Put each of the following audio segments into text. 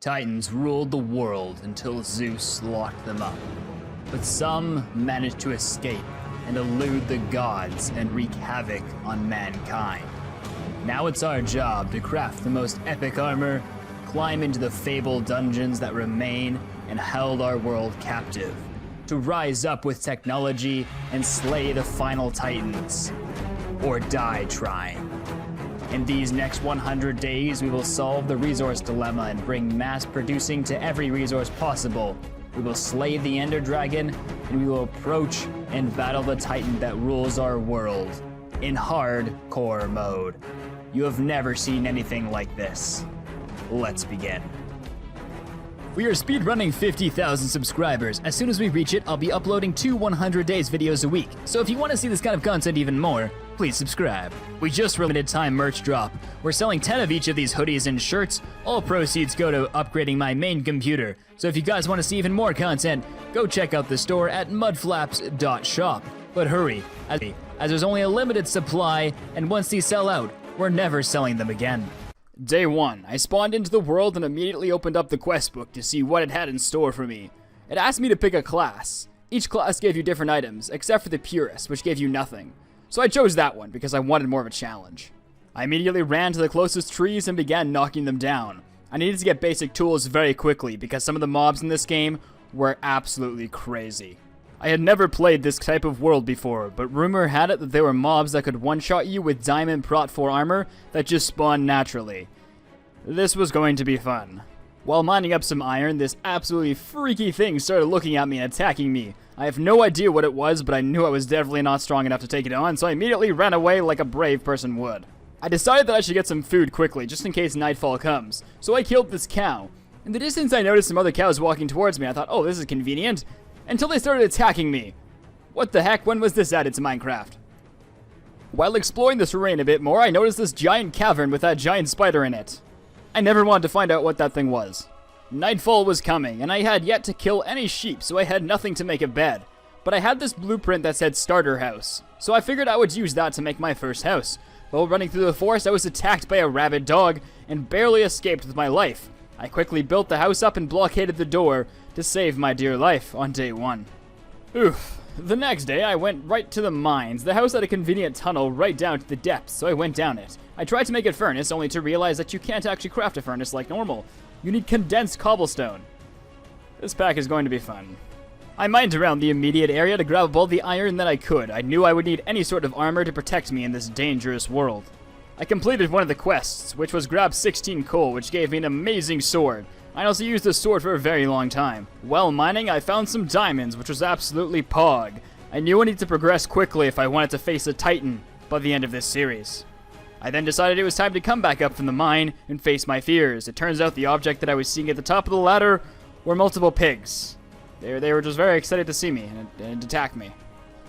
Titans ruled the world until Zeus locked them up. But some managed to escape and elude the gods and wreak havoc on mankind. Now it's our job to craft the most epic armor, climb into the fabled dungeons that remain and held our world captive, to rise up with technology and slay the final Titans, or die trying. In these next 100 days, we will solve the resource dilemma and bring mass producing to every resource possible. We will slay the Ender Dragon, and we will approach and battle the Titan that rules our world in hardcore mode. You have never seen anything like this. Let's begin. We are speedrunning 50,000 subscribers. As soon as we reach it, I'll be uploading 2 100 days videos a week. So if you want to see this kind of content even more, please subscribe. We just limited time merch drop. We're selling 10 of each of these hoodies and shirts. All proceeds go to upgrading my main computer. So if you guys want to see even more content, go check out the store at mudflaps.shop. But hurry, as there's only a limited supply, and once these sell out, we're never selling them again. Day 1, I spawned into the world and immediately opened up the quest book to see what it had in store for me. It asked me to pick a class. Each class gave you different items, except for the Purist, which gave you nothing. So I chose that one because I wanted more of a challenge. I immediately ran to the closest trees and began knocking them down. I needed to get basic tools very quickly because some of the mobs in this game were absolutely crazy. I had never played this type of world before, but rumor had it that there were mobs that could one-shot you with diamond prot 4 armor that just spawned naturally. This was going to be fun. While mining up some iron, this absolutely freaky thing started looking at me and attacking me. I have no idea what it was, but I knew I was definitely not strong enough to take it on, so I immediately ran away like a brave person would. I decided that I should get some food quickly, just in case nightfall comes, so I killed this cow. In the distance, I noticed some other cows walking towards me. I thought, oh, this is convenient. Until they started attacking me. What the heck, when was this added to Minecraft? While exploring the terrain a bit more, I noticed this giant cavern with that giant spider in it. I never wanted to find out what that thing was. Nightfall was coming, and I had yet to kill any sheep, so I had nothing to make a bed. But I had this blueprint that said starter house, so I figured I would use that to make my first house. While running through the forest, I was attacked by a rabid dog and barely escaped with my life. I quickly built the house up and blockaded the door to save my dear life on day 1. Oof. The next day, I went right to the mines. The house had a convenient tunnel right down to the depths, so I went down it. I tried to make a furnace, only to realize that you can't actually craft a furnace like normal. You need condensed cobblestone. This pack is going to be fun. I mined around the immediate area to grab all the iron that I could. I knew I would need any sort of armor to protect me in this dangerous world. I completed one of the quests, which was grab 16 coal, which gave me an amazing sword. I also used this sword for a very long time. While mining, I found some diamonds, which was absolutely pog. I knew I needed to progress quickly if I wanted to face a Titan by the end of this series. I then decided it was time to come back up from the mine and face my fears. It turns out the object that I was seeing at the top of the ladder were multiple pigs. They were just very excited to see me and attack me.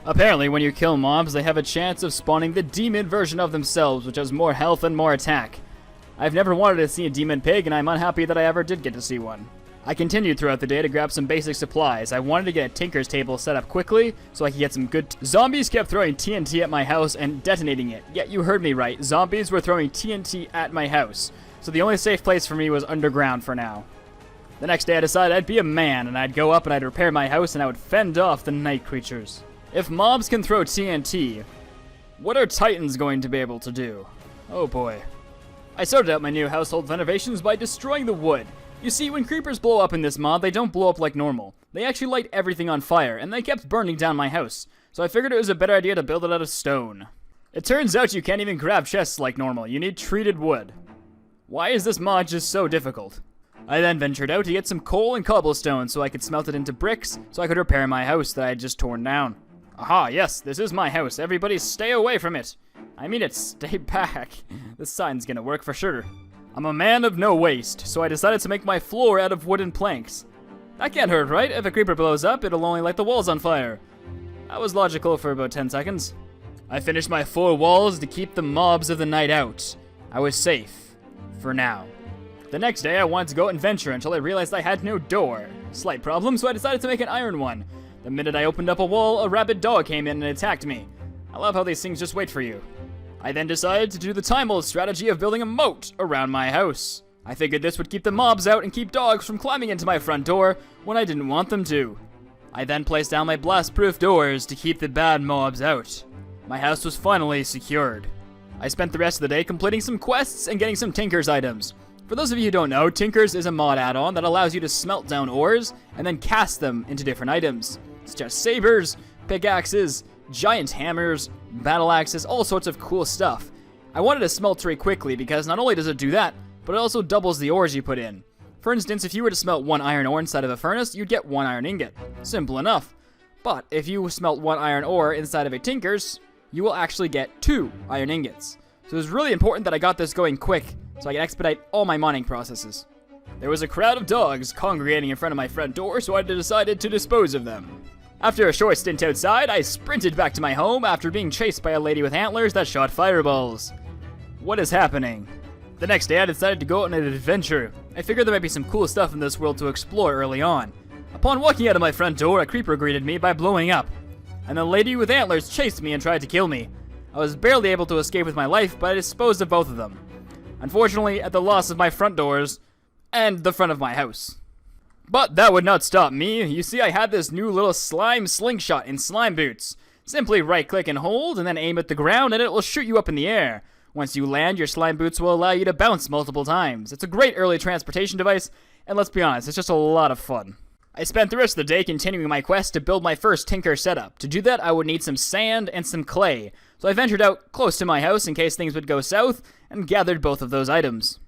Apparently, when you kill mobs, they have a chance of spawning the demon version of themselves, which has more health and more attack. I've never wanted to see a demon pig, and I'm unhappy that I ever did get to see one. I continued throughout the day to grab some basic supplies. I wanted to get a tinker's table set up quickly, so I could get some good... Zombies kept throwing TNT at my house and detonating it. Yeah, you heard me right. Zombies were throwing TNT at my house. So the only safe place for me was underground for now. The next day I decided I'd be a man, and I'd go up and I'd repair my house, and I would fend off the night creatures. If mobs can throw TNT, what are Titans going to be able to do? Oh boy. I started out my new household renovations by destroying the wood. You see, when creepers blow up in this mod, they don't blow up like normal. They actually light everything on fire, and they kept burning down my house. So I figured it was a better idea to build it out of stone. It turns out you can't even grab chests like normal. You need treated wood. Why is this mod just so difficult? I then ventured out to get some coal and cobblestone so I could smelt it into bricks so I could repair my house that I had just torn down. Aha, yes, this is my house. Everybody stay away from it. I mean it, stay back. This sign's gonna work for sure. I'm a man of no waste, so I decided to make my floor out of wooden planks. That can't hurt, right? If a creeper blows up, it'll only light the walls on fire. That was logical for about 10 seconds. I finished my 4 walls to keep the mobs of the night out. I was safe. For now. The next day, I wanted to go and venture until I realized I had no door. Slight problem, so I decided to make an iron one. The minute I opened up a wall, a rabid dog came in and attacked me. I love how these things just wait for you. I then decided to do the time-old strategy of building a moat around my house. I figured this would keep the mobs out and keep dogs from climbing into my front door when I didn't want them to. I then placed down my blast-proof doors to keep the bad mobs out. My house was finally secured. I spent the rest of the day completing some quests and getting some Tinkers items. For those of you who don't know, Tinkers is a mod add-on that allows you to smelt down ores and then cast them into different items, such as sabers, pickaxes, giant hammers, battle axes, all sorts of cool stuff. I wanted a smeltery quickly because not only does it do that, but it also doubles the ores you put in. For instance, if you were to smelt 1 iron ore inside of a furnace, you'd get 1 iron ingot. Simple enough. But if you smelt 1 iron ore inside of a Tinkers, you will actually get 2 iron ingots. So it was really important that I got this going quick so I could expedite all my mining processes. There was a crowd of dogs congregating in front of my front door, so I decided to dispose of them. After a short stint outside, I sprinted back to my home after being chased by a lady with antlers that shot fireballs. What is happening? The next day, I decided to go on an adventure. I figured there might be some cool stuff in this world to explore early on. Upon walking out of my front door, a creeper greeted me by blowing up, and the lady with antlers chased me and tried to kill me. I was barely able to escape with my life, but I disposed of both of them. Unfortunately, at the loss of my front doors and the front of my house. But that would not stop me. You see, I had this new little slime slingshot in slime boots. Simply right-click and hold, and then aim at the ground, and it will shoot you up in the air. Once you land, your slime boots will allow you to bounce multiple times. It's a great early transportation device, and let's be honest, it's just a lot of fun. I spent the rest of the day continuing my quest to build my first Tinker setup. To do that, I would need some sand and some clay, so I ventured out close to my house in case things would go south, and gathered both of those items.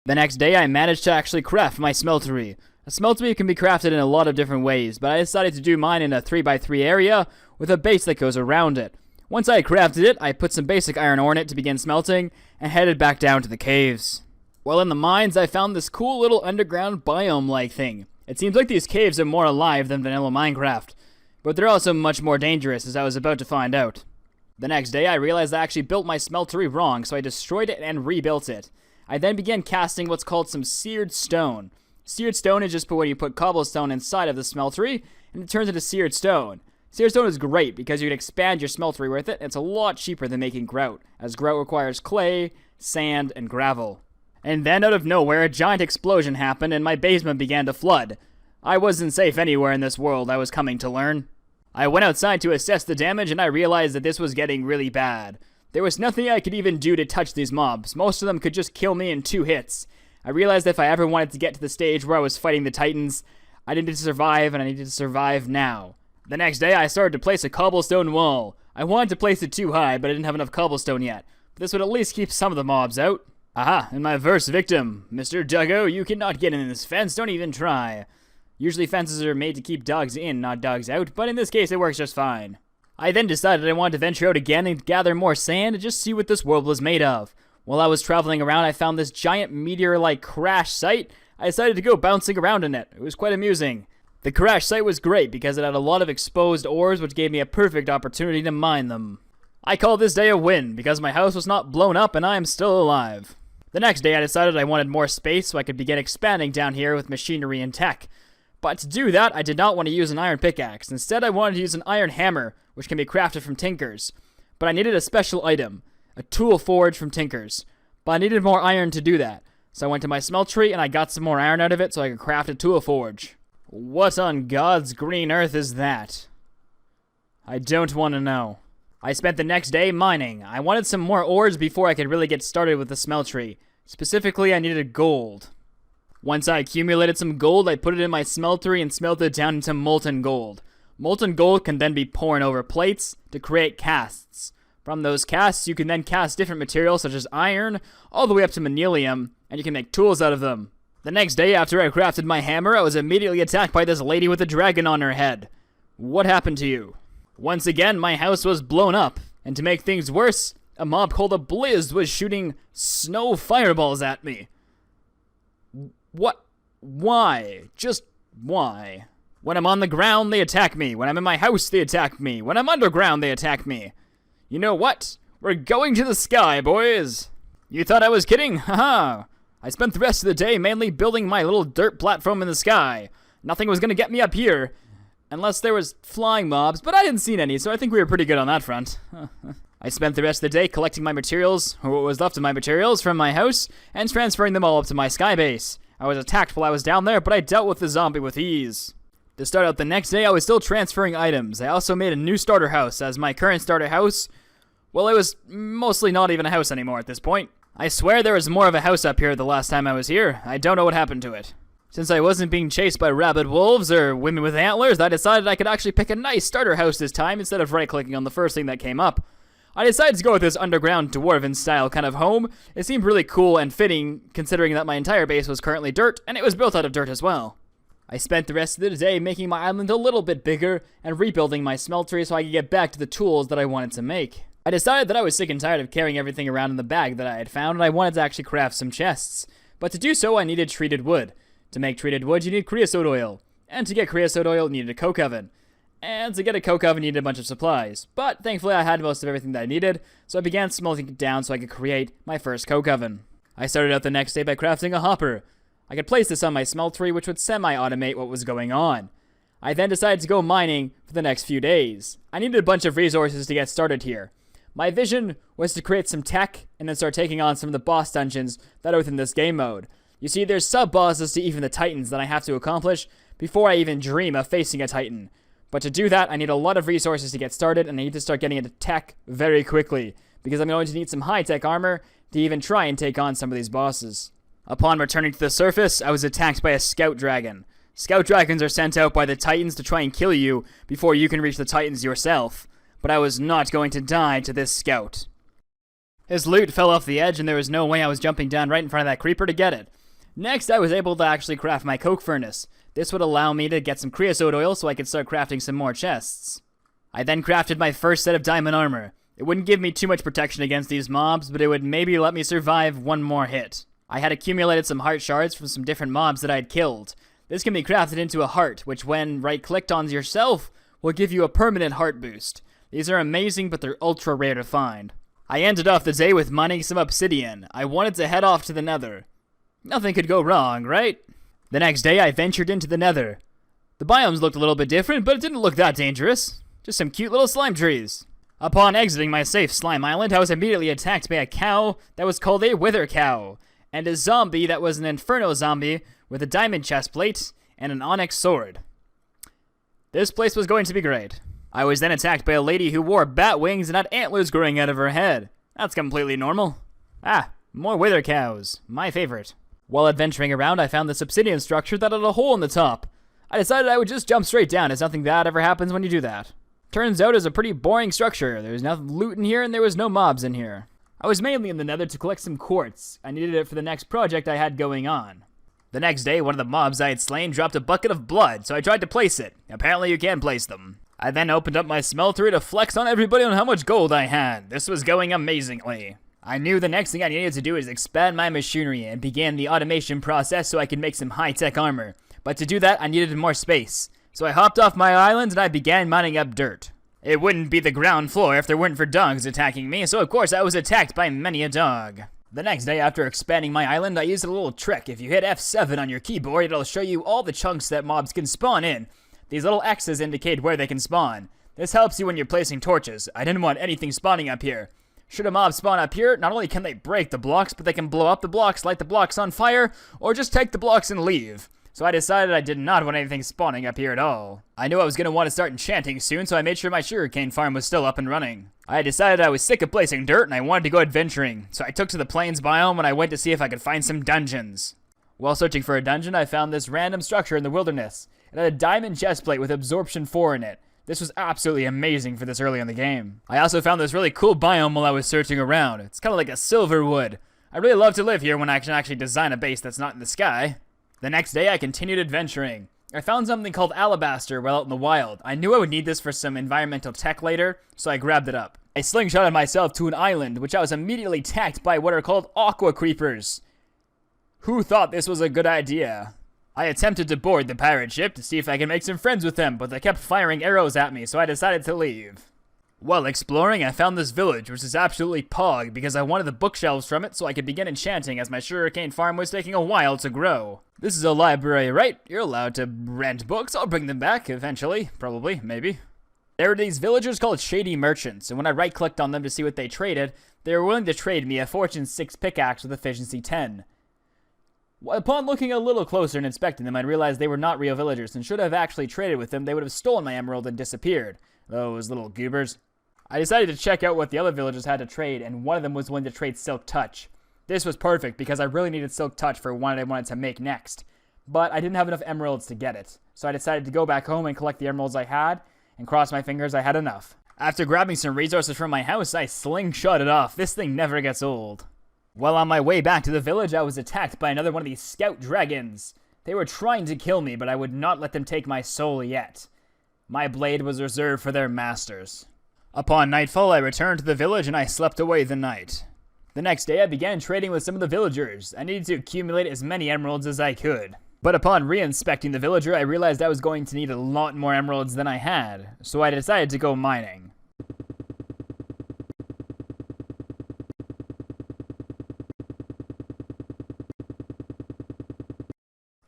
The next day, I managed to actually craft my smeltery. A smeltery can be crafted in a lot of different ways, but I decided to do mine in a 3x3 area with a base that goes around it. Once I had crafted it, I put some basic iron ore in it to begin smelting, and headed back down to the caves. While in the mines, I found this cool little underground biome-like thing. It seems like these caves are more alive than vanilla Minecraft, but they're also much more dangerous, as I was about to find out. The next day, I realized I actually built my smeltery wrong, so I destroyed it and rebuilt it. I then began casting what's called some seared stone. Seared stone is just when you put cobblestone inside of the smeltery, and it turns into seared stone. Seared stone is great because you can expand your smeltery with it, and it's a lot cheaper than making grout, as grout requires clay, sand, and gravel. And then out of nowhere, a giant explosion happened and my basement began to flood. I wasn't safe anywhere in this world, I was coming to learn. I went outside to assess the damage and I realized that this was getting really bad. There was nothing I could even do to touch these mobs. Most of them could just kill me in 2 hits. I realized if I ever wanted to get to the stage where I was fighting the Titans, I needed to survive, and I needed to survive now. The next day, I started to place a cobblestone wall. I wanted to place it too high, but I didn't have enough cobblestone yet. But this would at least keep some of the mobs out. Aha, and my first victim. Mr. Duggo, you cannot get in this fence, don't even try. Usually fences are made to keep dogs in, not dogs out, but in this case it works just fine. I then decided I wanted to venture out again and gather more sand and just see what this world was made of. While I was traveling around, I found this giant meteor-like crash site. I decided to go bouncing around in it. It was quite amusing. The crash site was great because it had a lot of exposed ores, which gave me a perfect opportunity to mine them. I call this day a win because my house was not blown up and I am still alive. The next day I decided I wanted more space so I could begin expanding down here with machinery and tech. But to do that, I did not want to use an iron pickaxe. Instead, I wanted to use an iron hammer, which can be crafted from Tinkers. But I needed a special item, a tool forge from Tinkers. But I needed more iron to do that. So I went to my smeltery and I got some more iron out of it so I could craft a tool forge. What on God's green earth is that? I don't want to know. I spent the next day mining. I wanted some more ores before I could really get started with the smeltery. Specifically, I needed gold. Once I accumulated some gold, I put it in my smeltery and smelted it down into molten gold. Molten gold can then be poured over plates to create casts. From those casts, you can then cast different materials such as iron, all the way up to manilium, and you can make tools out of them. The next day, after I crafted my hammer, I was immediately attacked by this lady with a dragon on her head. What happened to you? Once again, my house was blown up, and to make things worse, a mob called a Blizz was shooting snow fireballs at me. What? Why? Just why? When I'm on the ground, they attack me. When I'm in my house, they attack me. When I'm underground, they attack me. You know what? We're going to the sky, boys. You thought I was kidding? Haha. I spent the rest of the day mainly building my little dirt platform in the sky. Nothing was going to get me up here. Unless there was flying mobs, but I hadn't seen any, so I think we were pretty good on that front. I spent the rest of the day collecting my materials, or what was left of my materials, from my house, and transferring them all up to my sky base. I was attacked while I was down there, but I dealt with the zombie with ease. To start out the next day, I was still transferring items. I also made a new starter house, as my current starter house, well, it was mostly not even a house anymore at this point. I swear there was more of a house up here the last time I was here. I don't know what happened to it. Since I wasn't being chased by rabid wolves or women with antlers, I decided I could actually pick a nice starter house this time instead of right-clicking on the first thing that came up. I decided to go with this underground dwarven style kind of home. It seemed really cool and fitting considering that my entire base was currently dirt and it was built out of dirt as well. I spent the rest of the day making my island a little bit bigger and rebuilding my smeltery so I could get back to the tools that I wanted to make. I decided that I was sick and tired of carrying everything around in the bag that I had found and I wanted to actually craft some chests. But to do so I needed treated wood. To make treated wood you need creosote oil. And to get creosote oil you needed a coke oven. And to get a coke oven you needed a bunch of supplies. But thankfully I had most of everything that I needed, so I began smelting it down so I could create my first coke oven. I started out the next day by crafting a hopper. I could place this on my smeltery, which would semi-automate what was going on. I then decided to go mining for the next few days. I needed a bunch of resources to get started here. My vision was to create some tech and then start taking on some of the boss dungeons that are within this game mode. You see, there's sub-bosses to even the Titans that I have to accomplish before I even dream of facing a Titan. But to do that, I need a lot of resources to get started, and I need to start getting into tech very quickly, because I'm going to need some high-tech armor to even try and take on some of these bosses. Upon returning to the surface, I was attacked by a scout dragon. Scout dragons are sent out by the Titans to try and kill you before you can reach the Titans yourself. But I was not going to die to this scout. His loot fell off the edge and there was no way I was jumping down right in front of that creeper to get it. Next, I was able to actually craft my coke furnace. This would allow me to get some creosote oil so I could start crafting some more chests. I then crafted my first set of diamond armor. It wouldn't give me too much protection against these mobs, but it would maybe let me survive one more hit. I had accumulated some heart shards from some different mobs that I had killed. This can be crafted into a heart, which when right-clicked on yourself, will give you a permanent heart boost. These are amazing, but they're ultra rare to find. I ended off the day with mining some obsidian. I wanted to head off to the nether. Nothing could go wrong, right? The next day, I ventured into the nether. The biomes looked a little bit different, but it didn't look that dangerous. Just some cute little slime trees. Upon exiting my safe slime island, I was immediately attacked by a cow that was called a wither cow, and a zombie that was an inferno zombie with a diamond chestplate and an onyx sword. This place was going to be great. I was then attacked by a lady who wore bat wings and had antlers growing out of her head. That's completely normal. Ah, more wither cows. My favorite. While adventuring around, I found this obsidian structure that had a hole in the top. I decided I would just jump straight down, as nothing bad ever happens when you do that. Turns out it's a pretty boring structure. There's no loot in here and there was no mobs in here. I was mainly in the nether to collect some quartz. I needed it for the next project I had going on. The next day, one of the mobs I had slain dropped a bucket of blood, so I tried to place it. Apparently you can place them. I then opened up my smeltery to flex on everybody on how much gold I had. This was going amazingly. I knew the next thing I needed to do is expand my machinery and began the automation process so I could make some high-tech armor. But to do that, I needed more space. So I hopped off my island and I began mining up dirt. It wouldn't be the ground floor if there weren't for dogs attacking me, so of course I was attacked by many a dog. The next day after expanding my island, I used a little trick. If you hit F7 on your keyboard, it'll show you all the chunks that mobs can spawn in. These little X's indicate where they can spawn. This helps you when you're placing torches. I didn't want anything spawning up here. Should a mob spawn up here, not only can they break the blocks, but they can blow up the blocks, light the blocks on fire, or just take the blocks and leave. So I decided I did not want anything spawning up here at all. I knew I was going to want to start enchanting soon, so I made sure my sugarcane farm was still up and running. I had decided I was sick of placing dirt and I wanted to go adventuring, so I took to the plains biome and I went to see if I could find some dungeons. While searching for a dungeon, I found this random structure in the wilderness. It had a diamond chestplate with absorption 4 in it. This was absolutely amazing for this early in the game. I also found this really cool biome while I was searching around. It's kind of like a silver wood. I really love to live here when I can actually design a base that's not in the sky. The next day, I continued adventuring. I found something called alabaster while out in the wild. I knew I would need this for some environmental tech later, so I grabbed it up. I slingshotted myself to an island, which I was immediately attacked by what are called aqua creepers. Who thought this was a good idea? I attempted to board the pirate ship to see if I could make some friends with them, but they kept firing arrows at me, so I decided to leave. While exploring, I found this village, which is absolutely pog because I wanted the bookshelves from it so I could begin enchanting as my sugarcane farm was taking a while to grow. This is a library, right? You're allowed to rent books. I'll bring them back eventually. Probably. Maybe. There were these villagers called Shady Merchants, and when I right-clicked on them to see what they traded, they were willing to trade me a Fortune 6 pickaxe with efficiency 10. Upon looking a little closer and inspecting them, I realized they were not real villagers, and should I have actually traded with them, they would have stolen my emerald and disappeared. Those little goobers. I decided to check out what the other villagers had to trade, and one of them was willing to trade Silk Touch. This was perfect, because I really needed Silk Touch for what I wanted to make next. But I didn't have enough emeralds to get it, so I decided to go back home and collect the emeralds I had, and cross my fingers I had enough. After grabbing some resources from my house, I slingshot it off. This thing never gets old. While on my way back to the village, I was attacked by another one of these scout dragons. They were trying to kill me, but I would not let them take my soul yet. My blade was reserved for their masters. Upon nightfall, I returned to the village and I slept away the night. The next day, I began trading with some of the villagers. I needed to accumulate as many emeralds as I could. But upon re-inspecting the villager, I realized I was going to need a lot more emeralds than I had, so I decided to go mining.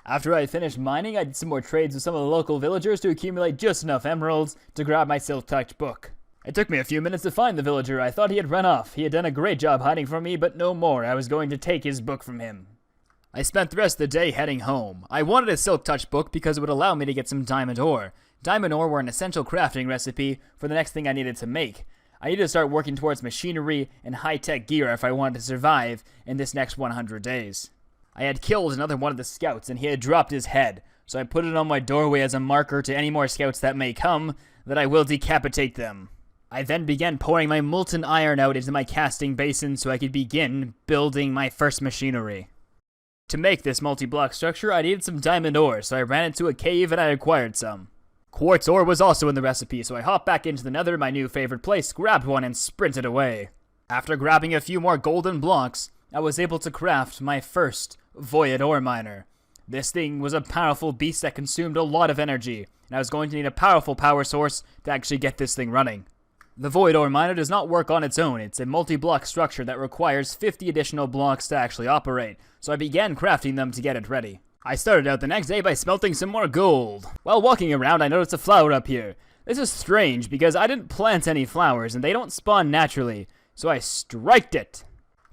After I finished mining, I did some more trades with some of the local villagers to accumulate just enough emeralds to grab my Silk Touch book. It took me a few minutes to find the villager. I thought he had run off. He had done a great job hiding from me, but no more. I was going to take his book from him. I spent the rest of the day heading home. I wanted a Silk Touch book because it would allow me to get some diamond ore. Diamond ore were an essential crafting recipe for the next thing I needed to make. I needed to start working towards machinery and high-tech gear if I wanted to survive in this next 100 days. I had killed another one of the scouts and he had dropped his head, so I put it on my doorway as a marker to any more scouts that may come that I will decapitate them. I then began pouring my molten iron out into my casting basin so I could begin building my first machinery. To make this multi-block structure, I needed some diamond ore, so I ran into a cave and I acquired some. Quartz ore was also in the recipe, so I hopped back into the nether, my new favorite place, grabbed one, and sprinted away. After grabbing a few more golden blocks, I was able to craft my first void ore miner. This thing was a powerful beast that consumed a lot of energy, and I was going to need a powerful power source to actually get this thing running. The void ore miner does not work on its own. It's a multi-block structure that requires 50 additional blocks to actually operate, so I began crafting them to get it ready. I started out the next day by smelting some more gold. While walking around, I noticed a flower up here. This is strange because I didn't plant any flowers and they don't spawn naturally, so I striked it.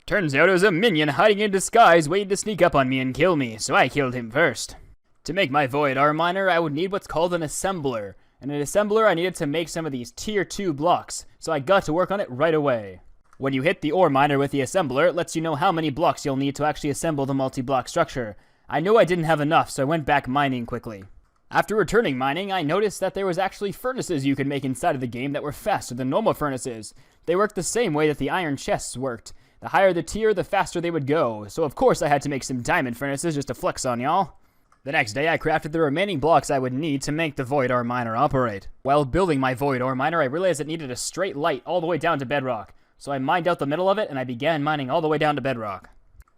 Turns out it was a minion hiding in disguise waiting to sneak up on me and kill me, so I killed him first. To make my void ore miner, I would need what's called an assembler. And an assembler, I needed to make some of these tier 2 blocks, so I got to work on it right away. When you hit the ore miner with the assembler, it lets you know how many blocks you'll need to actually assemble the multi-block structure. I knew I didn't have enough, so I went back mining quickly. After returning mining, I noticed that there was actually furnaces you could make inside of the game that were faster than normal furnaces. They worked the same way that the iron chests worked. The higher the tier, the faster they would go, so of course I had to make some diamond furnaces just to flex on y'all. The next day, I crafted the remaining blocks I would need to make the void ore miner operate. While building my void ore miner, I realized it needed a straight light all the way down to bedrock, so I mined out the middle of it and I began mining all the way down to bedrock.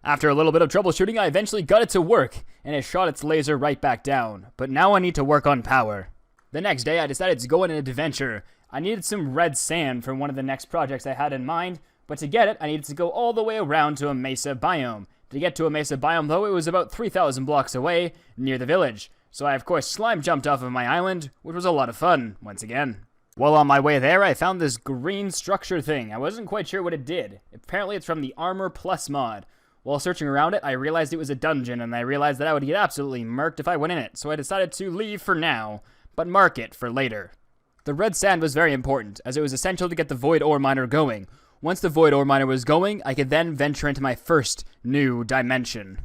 After a little bit of troubleshooting, I eventually got it to work, and it shot its laser right back down, but now I need to work on power. The next day, I decided to go on an adventure. I needed some red sand for one of the next projects I had in mind, but to get it, I needed to go all the way around to a mesa biome. To get to a mesa biome, though, it was about 3,000 blocks away, near the village. So I, of course, slime jumped off of my island, which was a lot of fun, once again. While on my way there, I found this green structure thing. I wasn't quite sure what it did. Apparently, it's from the Armor Plus mod. While searching around it, I realized it was a dungeon, and I realized that I would get absolutely murked if I went in it, so I decided to leave for now, but mark it for later. The red sand was very important, as it was essential to get the void ore miner going. Once the void ore miner was going, I could then venture into my first new dimension.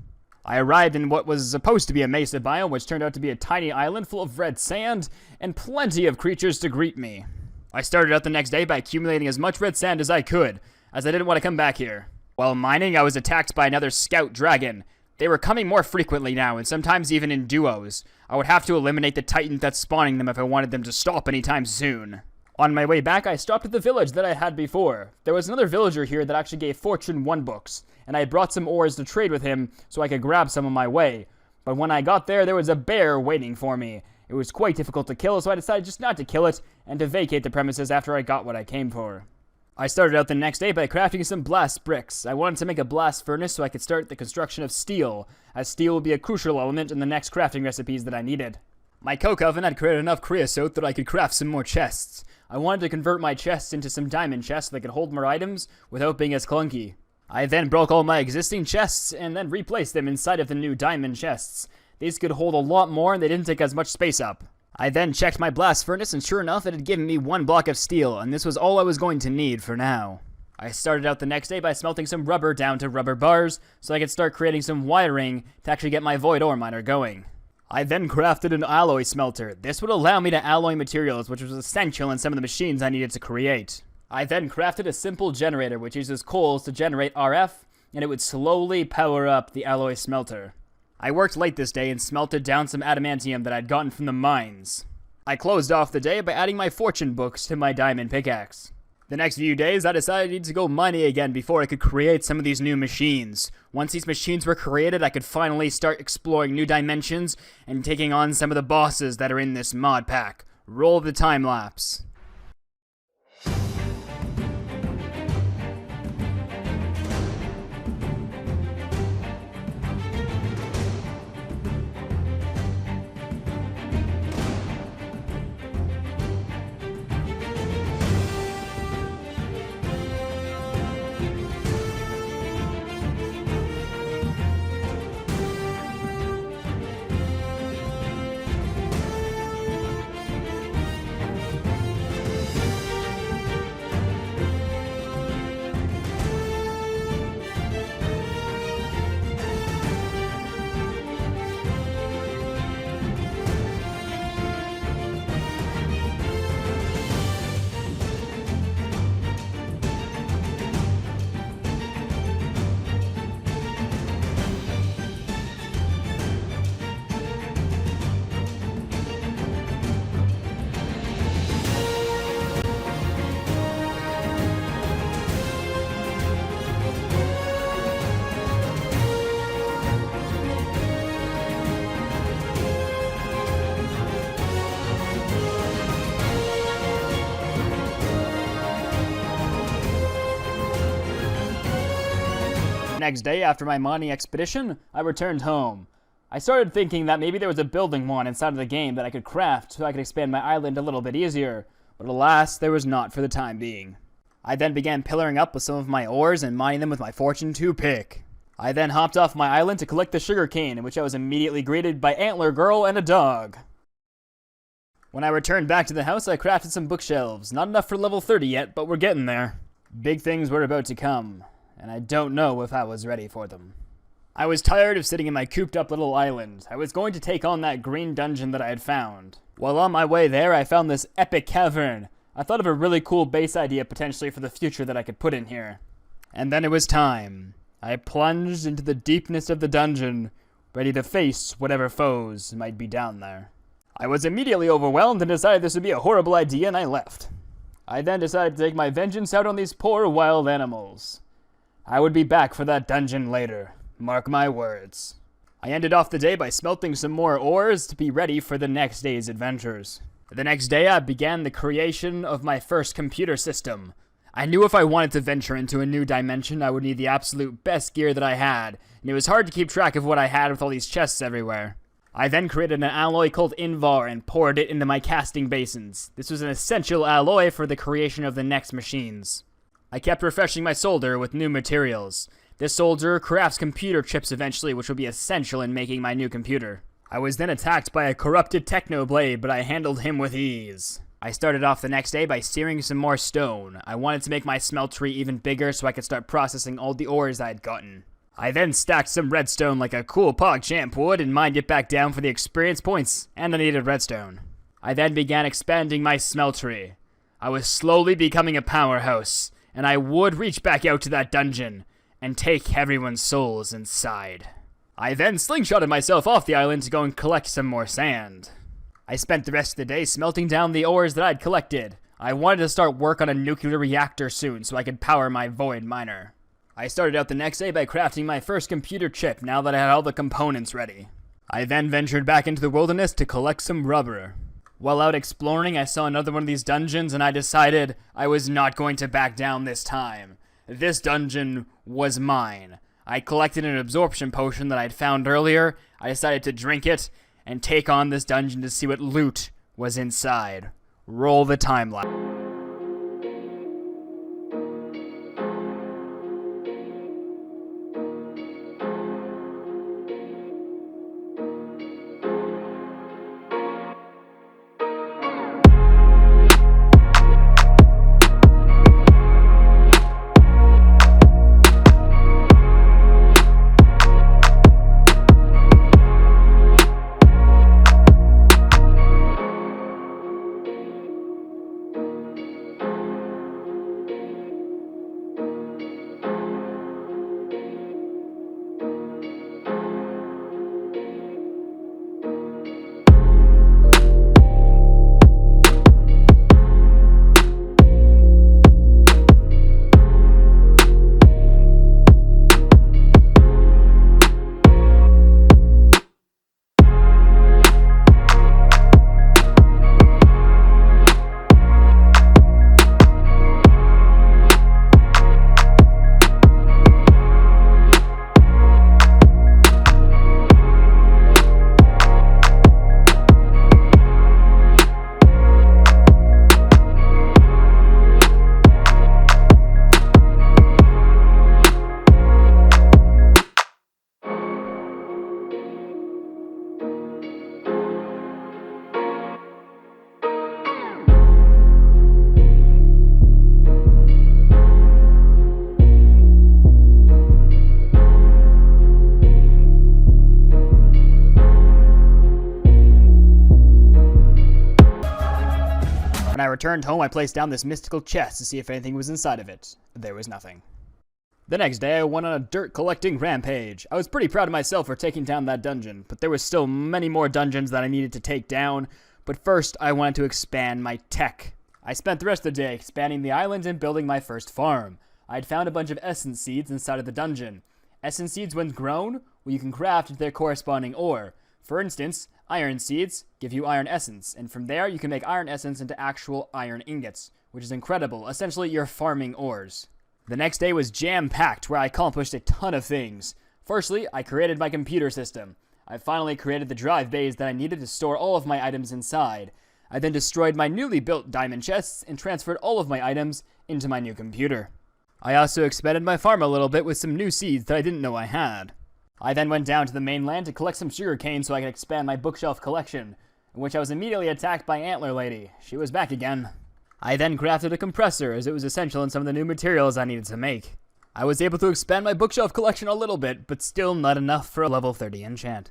I arrived in what was supposed to be a mesa biome, which turned out to be a tiny island full of red sand, and plenty of creatures to greet me. I started out the next day by accumulating as much red sand as I could, as I didn't want to come back here. While mining, I was attacked by another scout dragon. They were coming more frequently now, and sometimes even in duos. I would have to eliminate the titan that's spawning them if I wanted them to stop anytime soon. On my way back, I stopped at the village that I had before. There was another villager here that actually gave Fortune 1 books, and I had brought some ores to trade with him so I could grab some on my way. But when I got there was a bear waiting for me. It was quite difficult to kill, so I decided just not to kill it, and to vacate the premises after I got what I came for. I started out the next day by crafting some blast bricks. I wanted to make a blast furnace so I could start the construction of steel, as steel would be a crucial element in the next crafting recipes that I needed. My coke oven had created enough creosote that I could craft some more chests. I wanted to convert my chests into some diamond chests so they could hold more items without being as clunky. I then broke all my existing chests and then replaced them inside of the new diamond chests. These could hold a lot more and they didn't take as much space up. I then checked my blast furnace and sure enough it had given me 1 block of steel, and this was all I was going to need for now. I started out the next day by smelting some rubber down to rubber bars so I could start creating some wiring to actually get my void ore miner going. I then crafted an alloy smelter. This would allow me to alloy materials, which was essential in some of the machines I needed to create. I then crafted a simple generator which uses coals to generate RF, and it would slowly power up the alloy smelter. I worked late this day and smelted down some adamantium that I'd gotten from the mines. I closed off the day by adding my fortune books to my diamond pickaxe. The next few days I decided I needed to go mining again before I could create some of these new machines. Once these machines were created, I could finally start exploring new dimensions and taking on some of the bosses that are in this mod pack. Roll the time lapse. Next day, after my mining expedition, I returned home. I started thinking that maybe there was a building wand inside of the game that I could craft so I could expand my island a little bit easier, but alas, there was not for the time being. I then began pillaring up with some of my ores and mining them with my Fortune 2 pick. I then hopped off my island to collect the sugar cane, in which I was immediately greeted by Antler Girl and a dog. When I returned back to the house, I crafted some bookshelves. Not enough for level 30 yet, but we're getting there. Big things were about to come, and I don't know if I was ready for them. I was tired of sitting in my cooped up little island. I was going to take on that green dungeon that I had found. While on my way there, I found this epic cavern. I thought of a really cool base idea potentially for the future that I could put in here. And then it was time. I plunged into the deepness of the dungeon, ready to face whatever foes might be down there. I was immediately overwhelmed and decided this would be a horrible idea, and I left. I then decided to take my vengeance out on these poor wild animals. I would be back for that dungeon later. Mark my words. I ended off the day by smelting some more ores to be ready for the next day's adventures. The next day, I began the creation of my first computer system. I knew if I wanted to venture into a new dimension, I would need the absolute best gear that I had, and it was hard to keep track of what I had with all these chests everywhere. I then created an alloy called Invar and poured it into my casting basins. This was an essential alloy for the creation of the next machines. I kept refreshing my solder with new materials. This solder crafts computer chips eventually, which will be essential in making my new computer. I was then attacked by a corrupted technoblade, but I handled him with ease. I started off the next day by searing some more stone. I wanted to make my smeltery even bigger so I could start processing all the ores I had gotten. I then stacked some redstone like a cool PogChamp would and mined it back down for the experience points, and I needed redstone. I then began expanding my smeltery. I was slowly becoming a powerhouse, and I would reach back out to that dungeon and take everyone's souls inside. I then slingshotted myself off the island to go and collect some more sand. I spent the rest of the day smelting down the ores that I'd collected. I wanted to start work on a nuclear reactor soon so I could power my void miner. I started out the next day by crafting my first computer chip now that I had all the components ready. I then ventured back into the wilderness to collect some rubber. While out exploring, I saw another one of these dungeons and I decided I was not going to back down this time. This dungeon was mine. I collected an absorption potion that I'd found earlier. I decided to drink it and take on this dungeon to see what loot was inside. Roll the time lapse. returned home, I placed down this mystical chest to see if anything was inside of it. There was nothing. The next day, I went on a dirt collecting rampage. I was pretty proud of myself for taking down that dungeon, but there was still many more dungeons that I needed to take down. But first, I wanted to expand my tech. I spent the rest of the day expanding the island and building my first farm. I had found a bunch of essence seeds inside of the dungeon. Essence seeds, when grown, you can craft into their corresponding ore. For instance, iron seeds give you iron essence, and from there you can make iron essence into actual iron ingots, which is incredible. Essentially, you're farming ores. The next day was jam-packed, where I accomplished a ton of things. Firstly, I created my computer system. I finally created the drive bays that I needed to store all of my items inside. I then destroyed my newly built diamond chests and transferred all of my items into my new computer. I also expanded my farm a little bit with some new seeds that I didn't know I had. I then went down to the mainland to collect some sugarcane so I could expand my bookshelf collection, in which I was immediately attacked by Antler Lady. She was back again. I then crafted a compressor, as it was essential in some of the new materials I needed to make. I was able to expand my bookshelf collection a little bit, but still not enough for a level 30 enchant.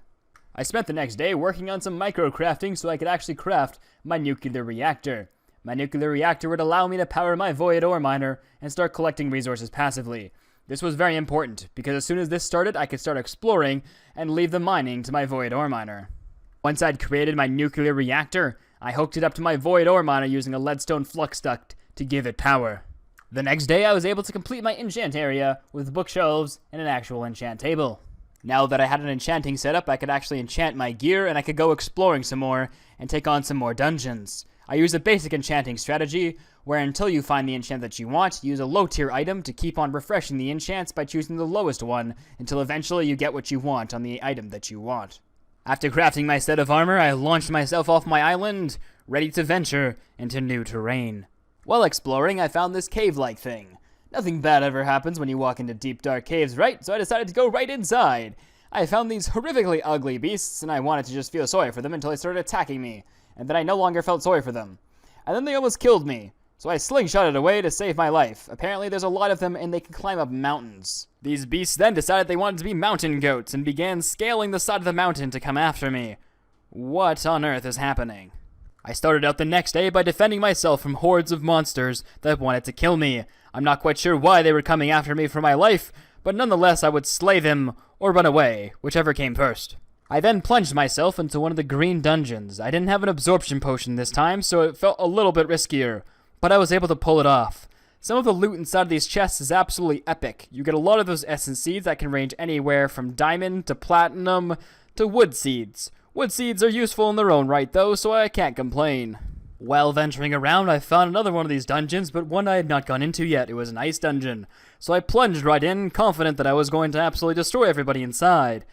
I spent the next day working on some micro-crafting so I could actually craft my nuclear reactor. My nuclear reactor would allow me to power my void ore miner and start collecting resources passively. This was very important, because as soon as this started, I could start exploring and leave the mining to my void ore miner. Once I'd created my nuclear reactor, I hooked it up to my void ore miner using a leadstone flux duct to give it power. The next day, I was able to complete my enchant area with bookshelves and an actual enchant table. Now that I had an enchanting setup, I could actually enchant my gear, and I could go exploring some more and take on some more dungeons. I use a basic enchanting strategy, where until you find the enchant that you want, use a low-tier item to keep on refreshing the enchants by choosing the lowest one, until eventually you get what you want on the item that you want. After crafting my set of armor, I launched myself off my island, ready to venture into new terrain. While exploring, I found this cave-like thing. Nothing bad ever happens when you walk into deep, dark caves, right? So I decided to go right inside. I found these horrifically ugly beasts, and I wanted to just feel sorry for them until they started attacking me, and then I no longer felt sorry for them. And then they almost killed me, so I slingshotted away to save my life. Apparently there's a lot of them, and they can climb up mountains. These beasts then decided they wanted to be mountain goats, and began scaling the side of the mountain to come after me. What on earth is happening? I started out the next day by defending myself from hordes of monsters that wanted to kill me. I'm not quite sure why they were coming after me for my life, but nonetheless I would slay them or run away, whichever came first. I then plunged myself into one of the green dungeons. I didn't have an absorption potion this time, so it felt a little bit riskier, but I was able to pull it off. Some of the loot inside of these chests is absolutely epic. You get a lot of those essence seeds that can range anywhere from diamond to platinum to wood seeds. Wood seeds are useful in their own right though, so I can't complain. While venturing around, I found another one of these dungeons, but one I had not gone into yet. It was an ice dungeon, so I plunged right in, confident that I was going to absolutely destroy everybody inside.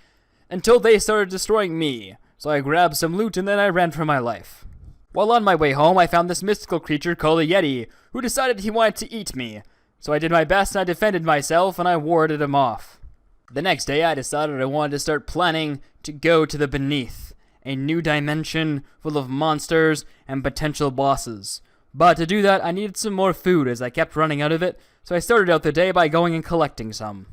Until they started destroying me, so I grabbed some loot and then I ran for my life. While on my way home, I found this mystical creature called a Yeti, who decided he wanted to eat me. So I did my best and I defended myself and I warded him off. The next day, I decided I wanted to start planning to go to the Beneath, a new dimension full of monsters and potential bosses. But to do that, I needed some more food as I kept running out of it, so I started out the day by going and collecting some.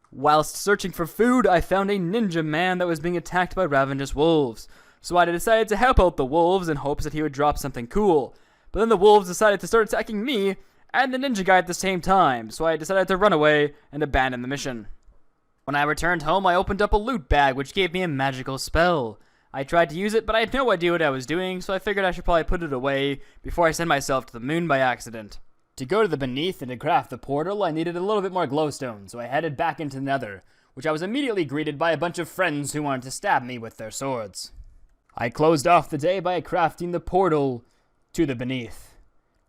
Whilst searching for food, I found a ninja man that was being attacked by ravenous wolves. So I decided to help out the wolves in hopes that he would drop something cool. But then the wolves decided to start attacking me and the ninja guy at the same time, so I decided to run away and abandon the mission. When I returned home, I opened up a loot bag which gave me a magical spell. I tried to use it, but I had no idea what I was doing, so I figured I should probably put it away before I send myself to the moon by accident. To go to the Beneath and to craft the portal, I needed a little bit more glowstone, so I headed back into the Nether, which I was immediately greeted by a bunch of friends who wanted to stab me with their swords. I closed off the day by crafting the portal to the Beneath.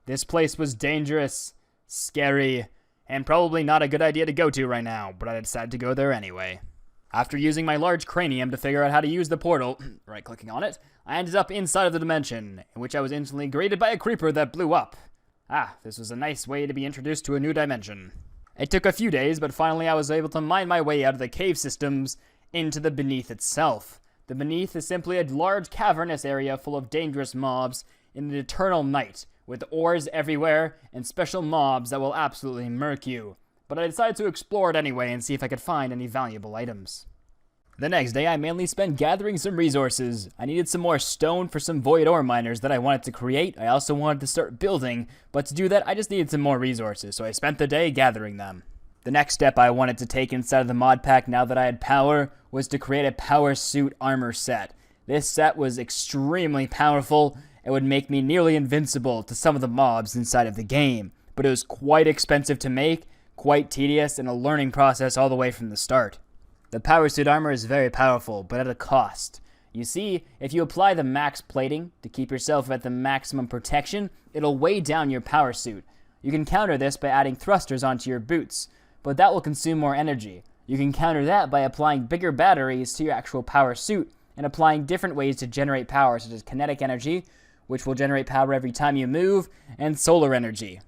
This place was dangerous, scary, and probably not a good idea to go to right now, but I decided to go there anyway. After using my large cranium to figure out how to use the portal, right-clicking on it, I ended up inside of the dimension, in which I was instantly greeted by a creeper that blew up. This was a nice way to be introduced to a new dimension. It took a few days, but finally I was able to mine my way out of the cave systems into the Beneath itself. The Beneath is simply a large cavernous area full of dangerous mobs in the eternal night, with ores everywhere and special mobs that will absolutely murk you. But I decided to explore it anyway and see if I could find any valuable items. The next day, I mainly spent gathering some resources. I needed some more stone for some void ore miners that I wanted to create. I also wanted to start building, but to do that, I just needed some more resources, so I spent the day gathering them. The next step I wanted to take inside of the mod pack now that I had power was to create a power suit armor set. This set was extremely powerful. It would make me nearly invincible to some of the mobs inside of the game, but it was quite expensive to make, quite tedious, and a learning process all the way from the start. The power suit armor is very powerful, but at a cost. You see, if you apply the max plating to keep yourself at the maximum protection, it'll weigh down your power suit. You can counter this by adding thrusters onto your boots, but that will consume more energy. You can counter that by applying bigger batteries to your actual power suit and applying different ways to generate power, such as kinetic energy, which will generate power every time you move, and solar energy.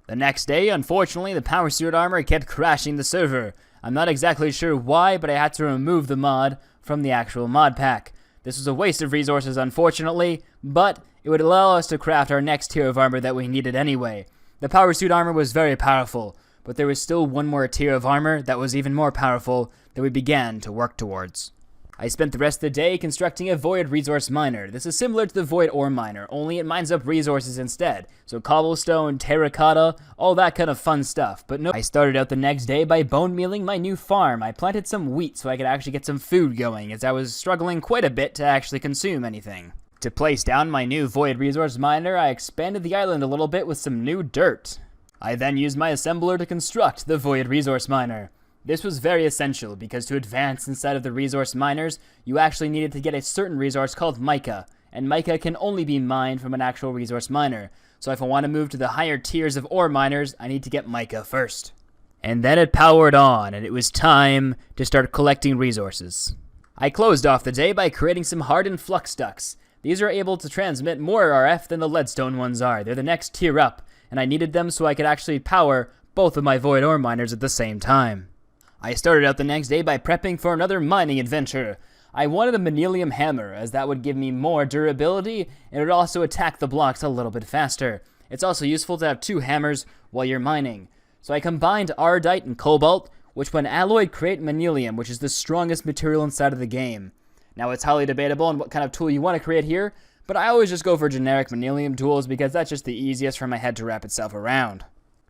The next day, unfortunately, the power suit armor kept crashing the server. I'm not exactly sure why, but I had to remove the mod from the actual mod pack. This was a waste of resources, unfortunately, but it would allow us to craft our next tier of armor that we needed anyway. The power suit armor was very powerful, but there was still one more tier of armor that was even more powerful that we began to work towards. I spent the rest of the day constructing a void resource miner. This is similar to the void ore miner, only it mines up resources instead. So cobblestone, terracotta, all that kind of fun stuff. But no, I started out the next day by bone mealing my new farm. I planted some wheat so I could actually get some food going, as I was struggling quite a bit to actually consume anything. To place down my new void resource miner, I expanded the island a little bit with some new dirt. I then used my assembler to construct the void resource miner. This was very essential because to advance inside of the resource miners, you actually needed to get a certain resource called mica, and mica can only be mined from an actual resource miner. So if I want to move to the higher tiers of ore miners, I need to get mica first. And then it powered on, and it was time to start collecting resources. I closed off the day by creating some hardened flux ducts. These are able to transmit more RF than the leadstone ones are. They're the next tier up, and I needed them so I could actually power both of my void ore miners at the same time. I started out the next day by prepping for another mining adventure. I wanted a manilium hammer, as that would give me more durability, and it would also attack the blocks a little bit faster. It's also useful to have two hammers while you're mining. So I combined ardite and cobalt, which when alloyed create manilium, which is the strongest material inside of the game. Now it's highly debatable on what kind of tool you want to create here, but I always just go for generic manilium tools because that's just the easiest for my head to wrap itself around.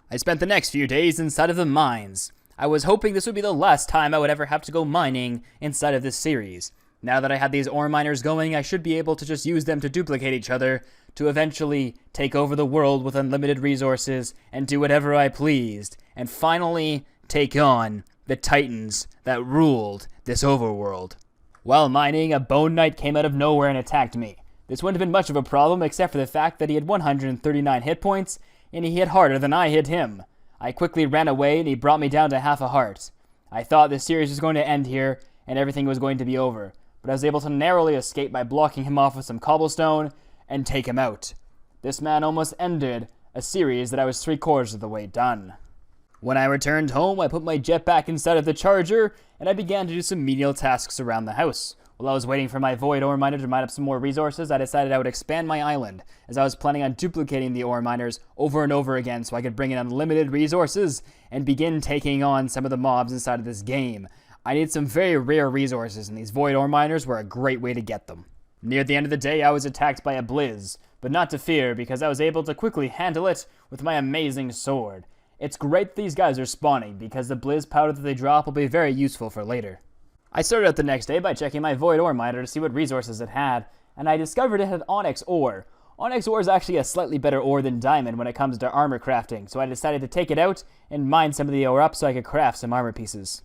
I spent the next few days inside of the mines. I was hoping this would be the last time I would ever have to go mining inside of this series. Now that I had these ore miners going, I should be able to just use them to duplicate each other to eventually take over the world with unlimited resources and do whatever I pleased, and finally take on the Titans that ruled this overworld. While mining, a bone knight came out of nowhere and attacked me. This wouldn't have been much of a problem except for the fact that he had 139 hit points, and he hit harder than I hit him. I quickly ran away, and he brought me down to half a heart. I thought this series was going to end here, and everything was going to be over, but I was able to narrowly escape by blocking him off with some cobblestone and take him out. This man almost ended a series that I was 3/4 of the way done. When I returned home, I put my jetpack inside of the charger, and I began to do some menial tasks around the house. While I was waiting for my void ore miner to mine up some more resources, I decided I would expand my island, as I was planning on duplicating the ore miners over and over again so I could bring in unlimited resources and begin taking on some of the mobs inside of this game. I needed some very rare resources, and these void ore miners were a great way to get them. Near the end of the day, I was attacked by a blizz, but not to fear because I was able to quickly handle it with my amazing sword. It's great these guys are spawning because the blizz powder that they drop will be very useful for later. I started out the next day by checking my void ore miner to see what resources it had, and I discovered it had onyx ore. Onyx ore is actually a slightly better ore than diamond when it comes to armor crafting, so I decided to take it out and mine some of the ore up so I could craft some armor pieces.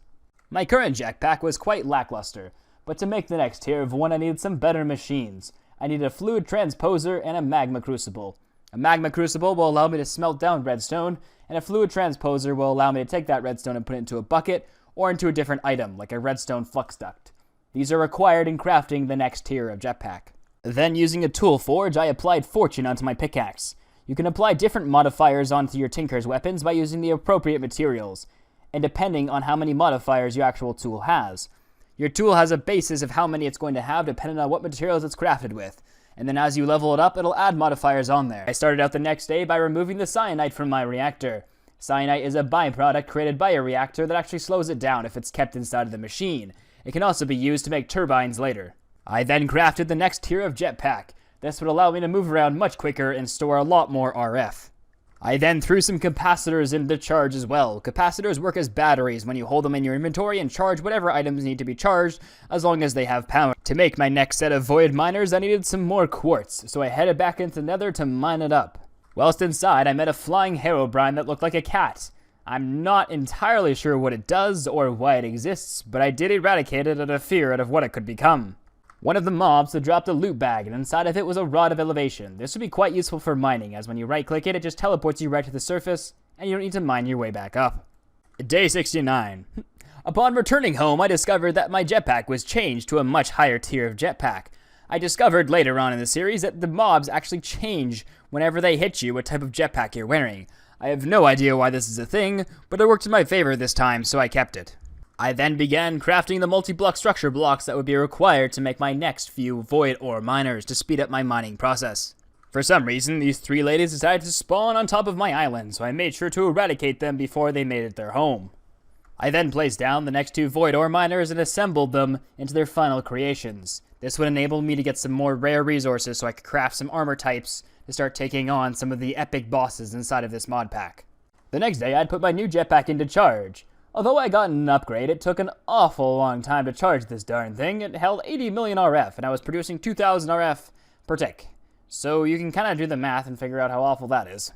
My current jetpack was quite lackluster, but to make the next tier of one I needed some better machines. I needed a fluid transposer and a magma crucible. A magma crucible will allow me to smelt down redstone, and a fluid transposer will allow me to take that redstone and put it into a bucket, or into a different item, like a redstone flux duct. These are required in crafting the next tier of jetpack. Then, using a tool forge, I applied fortune onto my pickaxe. You can apply different modifiers onto your tinker's weapons by using the appropriate materials, and depending on how many modifiers your actual tool has. Your tool has a basis of how many it's going to have depending on what materials it's crafted with, and then as you level it up, it'll add modifiers on there. I started out the next day by removing the cyanite from my reactor. Cyanite is a byproduct created by a reactor that actually slows it down if it's kept inside of the machine. It can also be used to make turbines later. I then crafted the next tier of jetpack. This would allow me to move around much quicker and store a lot more RF. I then threw some capacitors into charge as well. Capacitors work as batteries when you hold them in your inventory and charge whatever items need to be charged as long as they have power. To make my next set of void miners, I needed some more quartz, so I headed back into Nether to mine it up. Whilst inside, I met a flying Herobrine that looked like a cat. I'm not entirely sure what it does or why it exists, but I did eradicate it out of fear of what it could become. One of the mobs had dropped a loot bag, and inside of it was a rod of elevation. This would be quite useful for mining, as when you right-click it, it just teleports you right to the surface, and you don't need to mine your way back up. Day 69. Upon returning home, I discovered that my jetpack was changed to a much higher tier of jetpack. I discovered later on in the series that the mobs actually change whenever they hit you what type of jetpack you're wearing. I have no idea why this is a thing, but it worked in my favor this time, so I kept it. I then began crafting the multi-block structure blocks that would be required to make my next few void ore miners to speed up my mining process. For some reason, these three ladies decided to spawn on top of my island, so I made sure to eradicate them before they made it their home. I then placed down the next two void ore miners and assembled them into their final creations. This would enable me to get some more rare resources so I could craft some armor types to start taking on some of the epic bosses inside of this mod pack. The next day, I'd put my new jetpack into charge. Although I got an upgrade, it took an awful long time to charge this darn thing. It held 80 million RF, and I was producing 2,000 RF per tick. So you can kind of do the math and figure out how awful that is.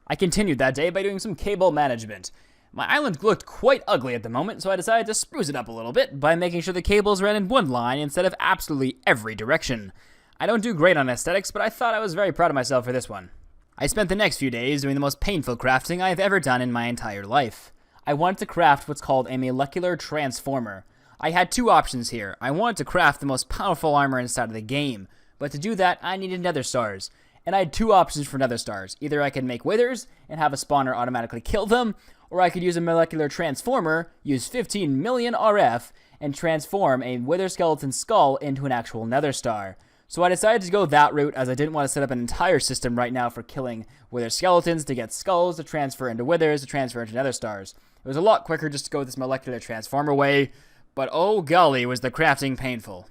I continued that day by doing some cable management. My island looked quite ugly at the moment, so I decided to spruce it up a little bit by making sure the cables ran in one line instead of absolutely every direction. I don't do great on aesthetics, but I thought I was very proud of myself for this one. I spent the next few days doing the most painful crafting I have ever done in my entire life. I wanted to craft what's called a molecular transformer. I had two options here. I wanted to craft the most powerful armor inside of the game, but to do that, I needed nether stars. And I had two options for nether stars. Either I could make withers and have a spawner automatically kill them, or I could use a molecular transformer, use 15 million RF, and transform a wither skeleton skull into an actual nether star. So I decided to go that route as I didn't want to set up an entire system right now for killing wither skeletons to get skulls to transfer into withers to transfer into nether stars. It was a lot quicker just to go this molecular transformer way, but oh golly was the crafting painful.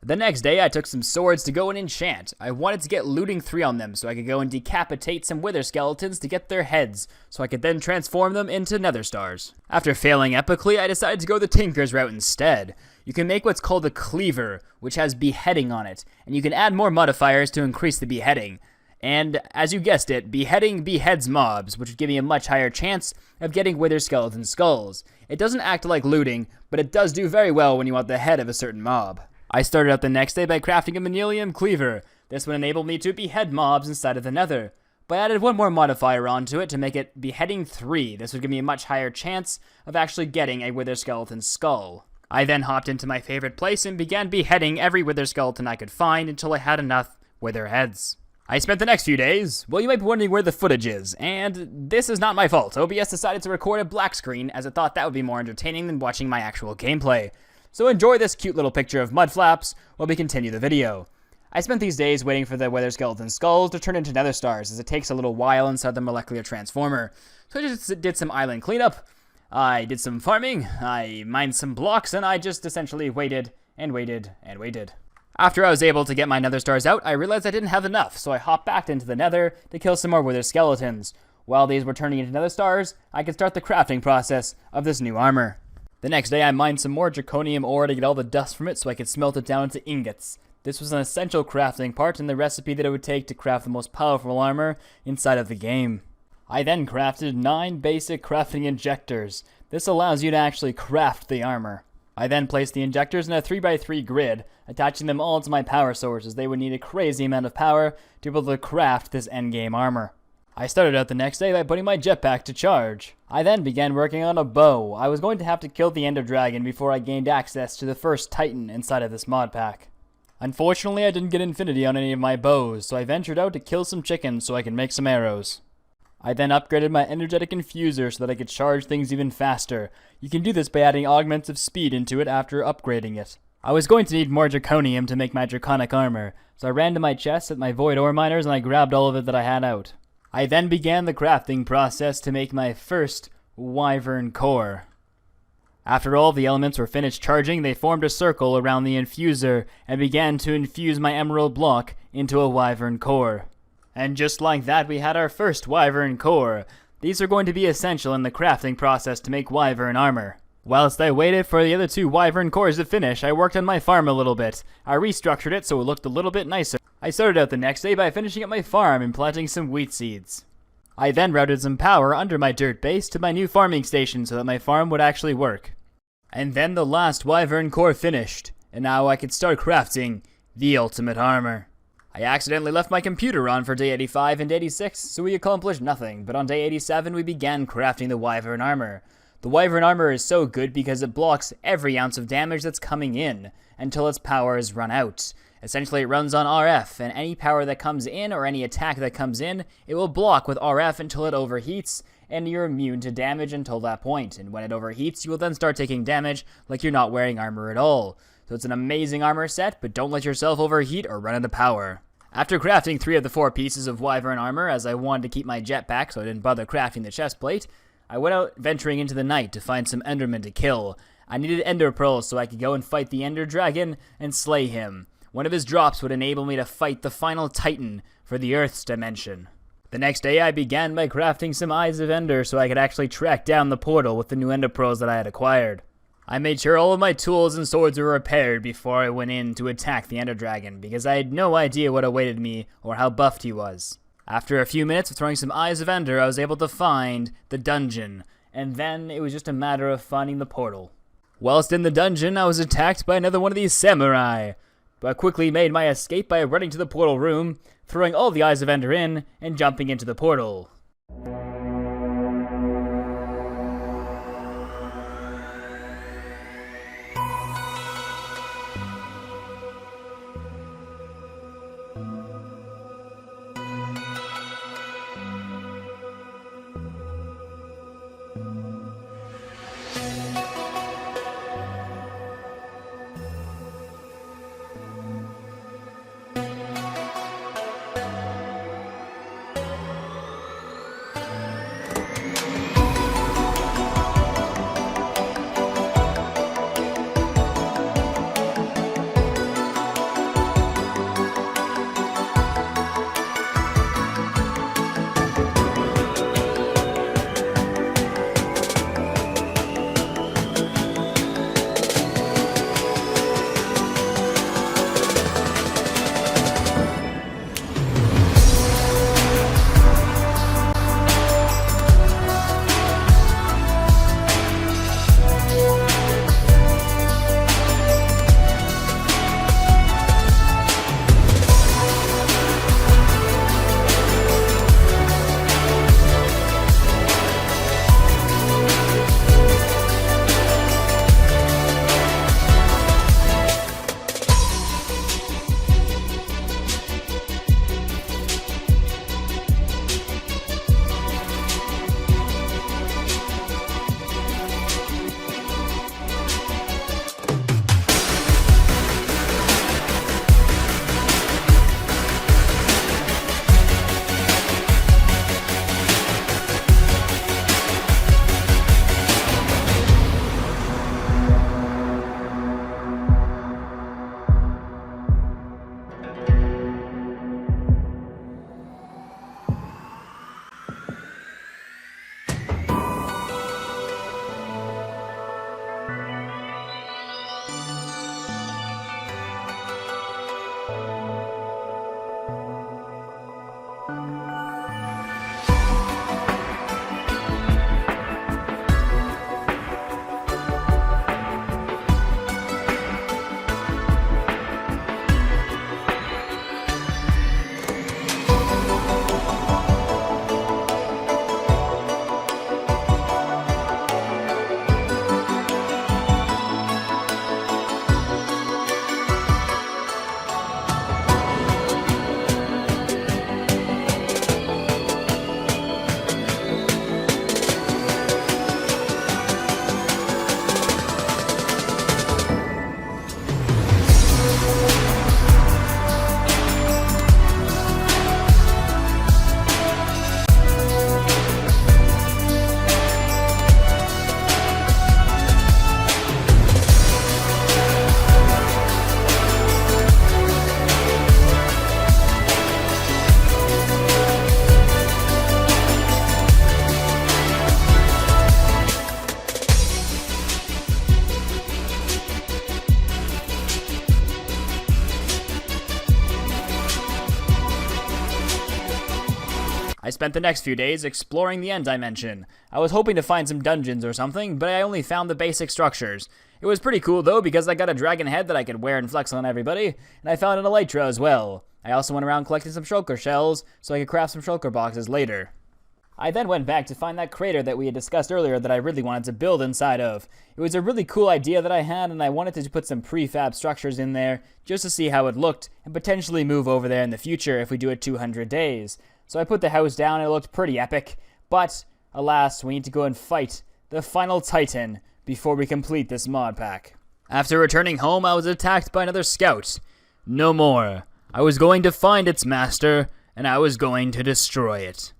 The next day I took some swords to go and enchant. I wanted to get looting 3 on them so I could go and decapitate some wither skeletons to get their heads, so I could then transform them into nether stars. After failing epically, I decided to go the Tinker's route instead. You can make what's called a cleaver, which has beheading on it, and you can add more modifiers to increase the beheading. And, as you guessed it, beheading beheads mobs, which would give me a much higher chance of getting wither skeleton skulls. It doesn't act like looting, but it does do very well when you want the head of a certain mob. I started out the next day by crafting a Manilium Cleaver. This would enable me to behead mobs inside of the nether. But I added one more modifier onto it to make it beheading 3. This would give me a much higher chance of actually getting a wither skeleton skull. I then hopped into my favorite place and began beheading every wither skeleton I could find until I had enough wither heads. I spent the next few days, well, you might be wondering where the footage is, and this is not my fault. OBS decided to record a black screen as it thought that would be more entertaining than watching my actual gameplay. So enjoy this cute little picture of mud flaps while we continue the video. I spent these days waiting for the wither skeleton skulls to turn into nether stars, as it takes a little while inside the molecular transformer. So I just did some island cleanup, I did some farming, I mined some blocks, and I just essentially waited and waited and waited. After I was able to get my nether stars out, I realized I didn't have enough, so I hopped back into the nether to kill some more wither skeletons. While these were turning into nether stars, I could start the crafting process of this new armor. The next day, I mined some more draconium ore to get all the dust from it so I could smelt it down into ingots. This was an essential crafting part in the recipe that it would take to craft the most powerful armor inside of the game. I then crafted 9 basic crafting injectors. This allows you to actually craft the armor. I then placed the injectors in a 3x3 grid, attaching them all to my power sources. They would need a crazy amount of power to be able to craft this endgame armor. I started out the next day by putting my jetpack to charge. I then began working on a bow. I was going to have to kill the Ender Dragon before I gained access to the first Titan inside of this mod pack. Unfortunately, I didn't get infinity on any of my bows, so I ventured out to kill some chickens so I could make some arrows. I then upgraded my energetic infuser so that I could charge things even faster. You can do this by adding augments of speed into it after upgrading it. I was going to need more draconium to make my draconic armor, so I ran to my chest at my void ore miners and I grabbed all of it that I had out. I then began the crafting process to make my first wyvern core. After all the elements were finished charging, they formed a circle around the infuser and began to infuse my emerald block into a wyvern core. And just like that, we had our first wyvern core. These are going to be essential in the crafting process to make wyvern armor. Whilst I waited for the other 2 wyvern cores to finish, I worked on my farm a little bit. I restructured it so it looked a little bit nicer. I started out the next day by finishing up my farm and planting some wheat seeds. I then routed some power under my dirt base to my new farming station so that my farm would actually work. And then the last wyvern core finished, and now I could start crafting the ultimate armor. I accidentally left my computer on for day 85 and 86, so we accomplished nothing, but on day 87 we began crafting the wyvern armor. The wyvern armor is so good because it blocks every ounce of damage that's coming in until its power is run out. Essentially, it runs on RF, and any power that comes in or any attack that comes in, it will block with RF until it overheats, and you're immune to damage until that point. And when it overheats, you will then start taking damage like you're not wearing armor at all. So it's an amazing armor set, but don't let yourself overheat or run out of power. After crafting 3 of the 4 pieces of wyvern armor, as I wanted to keep my jetpack so I didn't bother crafting the chest plate, I went out venturing into the night to find some endermen to kill. I needed ender pearls so I could go and fight the ender dragon and slay him. One of his drops would enable me to fight the final titan for the Earth's dimension. The next day I began by crafting some Eyes of Ender so I could actually track down the portal with the new ender pearls that I had acquired. I made sure all of my tools and swords were repaired before I went in to attack the ender dragon because I had no idea what awaited me or how buffed he was. After a few minutes of throwing some Eyes of Ender, I was able to find the dungeon, and then it was just a matter of finding the portal. Whilst in the dungeon, I was attacked by another one of these samurai, but I quickly made my escape by running to the portal room, throwing all the Eyes of Ender in, and jumping into the portal. spent the next few days exploring the end dimension. I was hoping to find some dungeons or something, but I only found the basic structures. It was pretty cool though, because I got a dragon head that I could wear and flex on everybody, and I found an elytra as well. I also went around collecting some shulker shells, so I could craft some shulker boxes later. I then went back to find that crater that we had discussed earlier that I really wanted to build inside of. It was a really cool idea that I had, and I wanted to put some prefab structures in there just to see how it looked and potentially move over there in the future if we do it 200 days. So I put the house down and it looked pretty epic, but alas, we need to go and fight the final Titan before we complete this mod pack. After returning home, I was attacked by another scout. No more. I was going to find its master, and I was going to destroy it.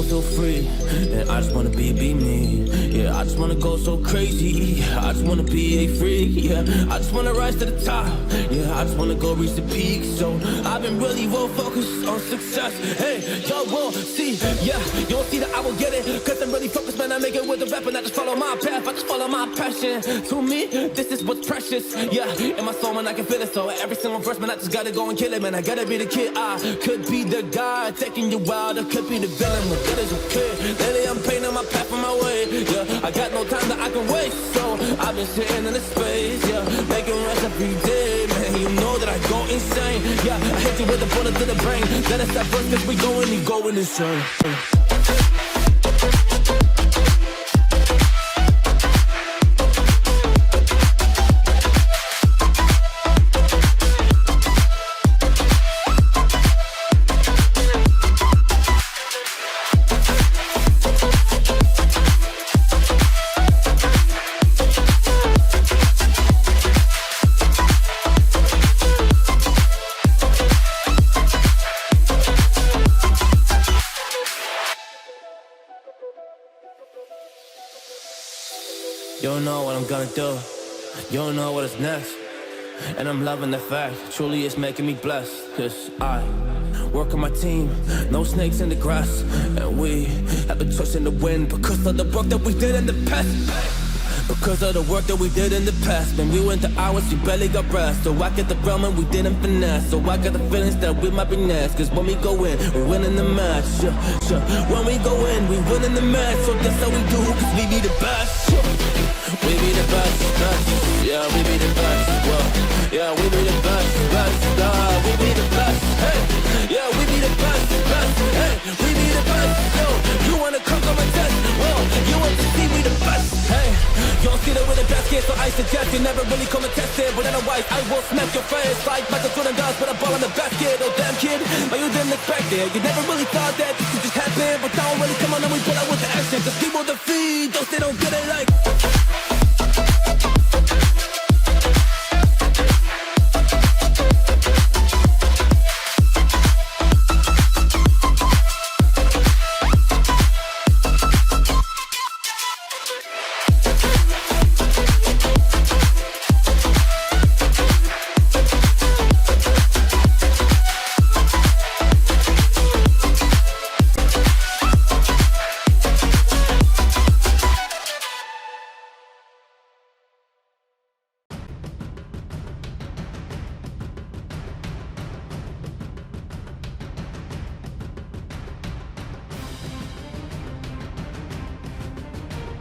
Feel free, and I just wanna be me. Yeah, I just wanna go so crazy. I just wanna be a freak. Yeah, I just wanna rise to the top. Yeah, I just wanna go reach the peak. So I've been really well focused on success. Hey, y'all will see. Yeah, you'll see that I will get it. Cause I'm really focused, man. I make it with a rap and I just follow my path. I just follow my passion. To me, this is what's precious. Yeah, in my soul, man, I can feel it. So every single verse, man, I just gotta go and kill it, man. I gotta be the kid. I could be the guy taking you wild. I could be the villain. That is okay. Lately I'm painting my path on my way. Yeah, I got no time that I can waste. So I've been sitting in the space. Yeah, making rest every day. Man, you know that I go insane. Yeah, I hit you with a bullet to the brain. Let us stop first cause we going insane. You don't know what I'm gonna do. You don't know what is next. And I'm loving the fact, truly it's making me blessed. Cause I work on my team, no snakes in the grass. And we have been trusting the wind because of the work that we did in the past. Because of the work that we did in the past. When we went to hours, we barely got rest. So I get the realm and we didn't finesse. So I got the feelings that we might be next. Cause when we go in, we win in the match. When we go in, we win in the match. So that's how we do, cause we be the best. We be the best, best. Yeah, we be the best. Well, yeah, we be the best, best. We be the best. Hey, yeah, we be the best, best. Hey, we be the best. Yo, you wanna come my test? Well, you want to see we the best. Hey, you don't see that with the best kid, so I suggest you never really come and test it. But otherwise, I will smack your face like Michael Jordan does. Put a ball in the basket, oh damn kid, but you didn't expect it. You never really thought that this could just happen. But now really come on and we pull out with the action. Cause people defeat those they don't get it like.